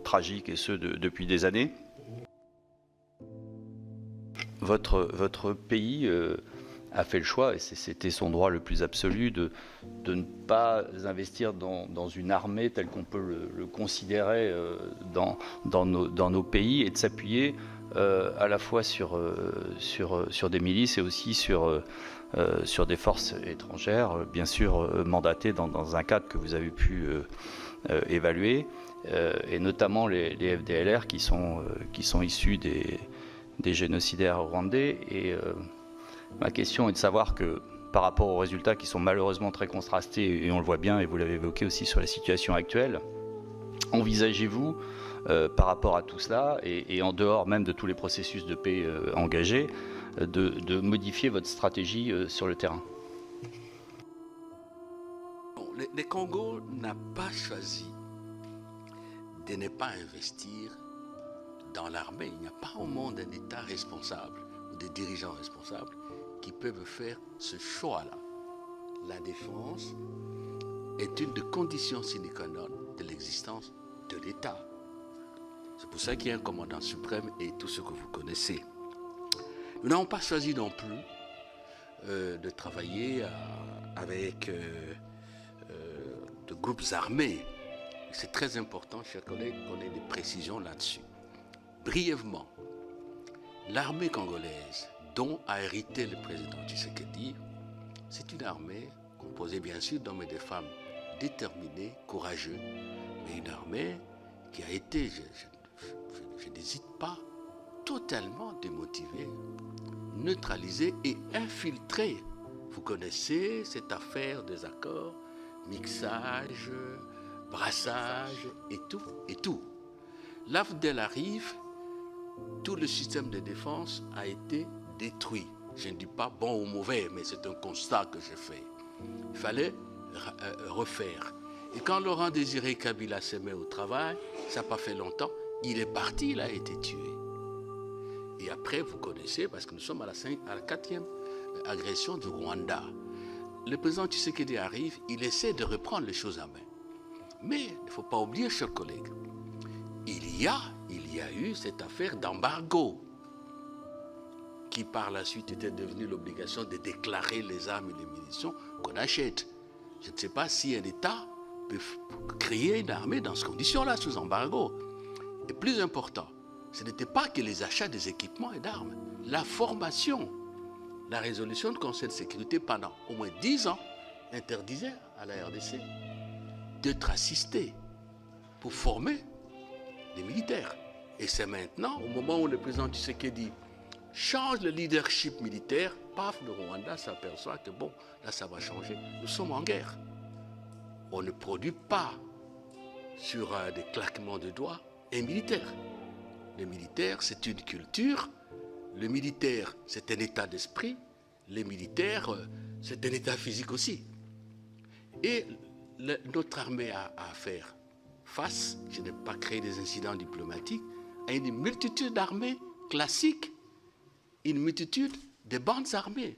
tragiques, et ce depuis des années. Votre pays a fait le choix, et c'était son droit le plus absolu, de ne pas investir dans une armée telle qu'on peut le considérer dans nos pays, et de s'appuyer à la fois sur des milices et aussi sur des forces étrangères, bien sûr mandatées dans un cadre que vous avez pu évaluer, et notamment les FDLR qui sont issus des génocidaires rwandais. Et ma question est de savoir que par rapport aux résultats qui sont malheureusement très contrastés, et on le voit bien, et vous l'avez évoqué aussi sur la situation actuelle, envisagez-vous par rapport à tout cela, et en dehors même de tous les processus de paix engagés, de modifier votre stratégie sur le terrain? Le Congo n'a pas choisi de ne pas investir dans l'armée. Il n'y a pas au monde un État responsable ou des dirigeants responsables qui peuvent faire ce choix-là. La défense est une des conditions sine qua non de l'existence de l'État. C'est pour ça qu'il y a un commandant suprême et tout ce que vous connaissez. Nous n'avons pas choisi non plus de travailler avec de groupes armés. C'est très important, chers collègues, qu'on ait des précisions là-dessus. Brièvement, l'armée congolaise dont a hérité le président Tshisekedi, c'est une armée composée bien sûr d'hommes et de femmes déterminés, courageux, mais une armée qui a été, je n'hésite pas, totalement démotivée, neutralisée et infiltrée. Vous connaissez cette affaire des accords, mixage, brassage et tout. L'AFDEL arrive, tout le système de défense a été détruit. Je ne dis pas bon ou mauvais, mais c'est un constat que j'ai fait. Il fallait refaire. Et quand Laurent Désiré Kabila s'est mis au travail, ça n'a pas fait longtemps, il est parti, il a été tué. Et après, vous connaissez, parce que nous sommes à la 4e agression du Rwanda. Le président Tshisekedi arrive, il essaie de reprendre les choses en main. Mais il ne faut pas oublier, chers collègues, il y a eu cette affaire d'embargo qui par la suite était devenue l'obligation de déclarer les armes et les munitions qu'on achète. Je ne sais pas si un État peut créer une armée dans ces conditions-là, sous embargo. Et plus important, ce n'était pas que les achats des équipements et d'armes, la formation. La résolution du Conseil de sécurité pendant au moins 10 ans interdisait à la RDC d'être assisté pour former les militaires. Et c'est maintenant, au moment où le président Tshisekedi change le leadership militaire, paf, le Rwanda s'aperçoit que bon, là ça va changer. Nous sommes en guerre. On ne produit pas sur des claquements de doigts un militaire. Le militaire, c'est une culture. Le militaire, c'est un état d'esprit. Le militaire, c'est un état physique aussi. Et notre armée a à faire face, je n'ai pas créé des incidents diplomatiques, à une multitude d'armées classiques, une multitude de bandes armées.